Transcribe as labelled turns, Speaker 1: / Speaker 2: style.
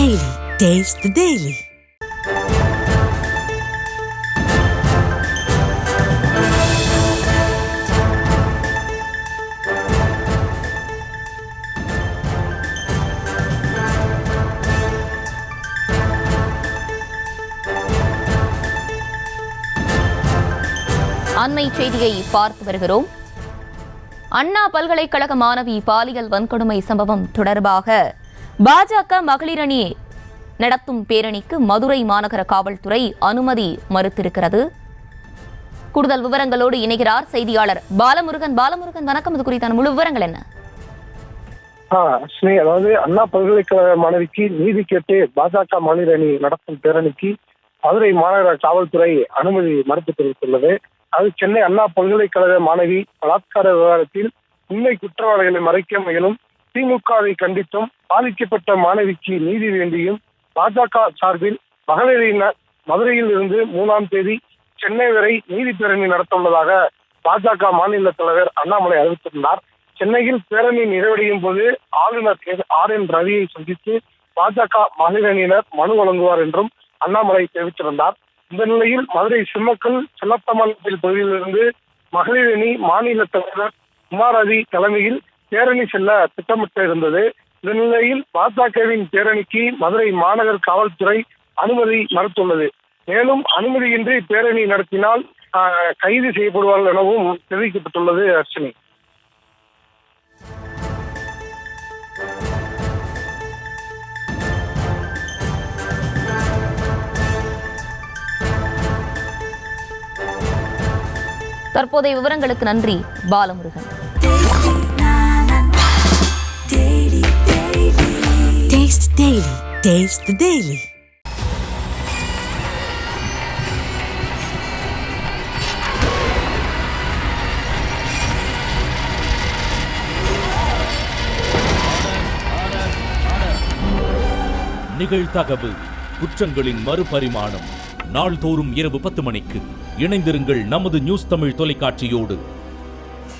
Speaker 1: Daily. Taste the Daily.
Speaker 2: அண்மை செய்தியை பார்த்து வருகிறோம். அண்ணா பல்கலைக்கழக மாணவி பாலியல் வன்கொடுமை சம்பவம் தொடர்பாக பாஜக மகளிர் அணி நடத்தும் பேரணிக்கு மதுரை மாநகர காவல்துறை அனுமதி மறுத்திருக்கிறது. கூடுதல் விவரங்களோடு இணைகிறார் செய்தியாளர் பாலமுருகன். பாலமுருகன், வணக்கம். இது குறித்தான முழு விவரங்கள் என்ன?
Speaker 3: அதாவது அண்ணா பல்கலைக்கழக மாணவிக்கு நீதி கேட்டு பாஜக மகளிர் அணி நடத்தும் பேரணிக்கு மதுரை மாநகர காவல்துறை அனுமதி மறுப்பு தெரிவித்துள்ளது. அது சென்னை அண்ணா பல்கலைக்கழக மாணவி பலாத்கார விவகாரத்தில் உண்மை குற்றவாளிகளை மறைக்க முயலும் திமுகவை கண்டித்தும் பாதிக்கப்பட்ட மாணவிக்கு நீதி வேண்டியும் பாஜக சார்பில் மகளிரினர் மதுரையில் இருந்து 3ஆம் தேதி சென்னை வரை நீதி பேரணி நடத்த உள்ளதாக பாஜக மாநில தலைவர் அண்ணாமலை அறிவித்திருந்தார். சென்னையில் பேரணி நிறைவடையும் போது ஆளுநர் RN ரவியை சந்தித்து பாஜக மகளிர் அணியினர் மனு வழங்குவார் என்றும் அண்ணாமலை தெரிவித்திருந்தார். இந்த நிலையில் மதுரை சிம்மக்கல் செல்லத்தமல்புரம் பகுதியிலிருந்து மகளிர் அணி மாநில தலைவர் குமாரதி தலைமையில் பேரணி செல்ல திட்டமிட்டு இருந்தது. இந்த நிலையில் பாஜகவின் பேரணிக்கு மதுரை மாநகர் காவல்துறை அனுமதி மறுத்துள்ளது. மேலும் அனுமதியின்றி பேரணி நடத்தினால் கைது செய்யப்படுவார்கள் எனவும் தெரிவிக்கப்பட்டுள்ளது. அர்ச்சனை,
Speaker 2: தற்போதைய விவரங்களுக்கு நன்றி Balamurugan.
Speaker 1: Taste Daily. Taste the Daily.
Speaker 4: நிகழ்தகவு குற்றங்களின் மறுபரிமாணம். நாள்தோறும் இரவு 10 மணிக்கு இணைந்திருங்கள் நமது நியூஸ் தமிழ் தொலைக்காட்சியோடு.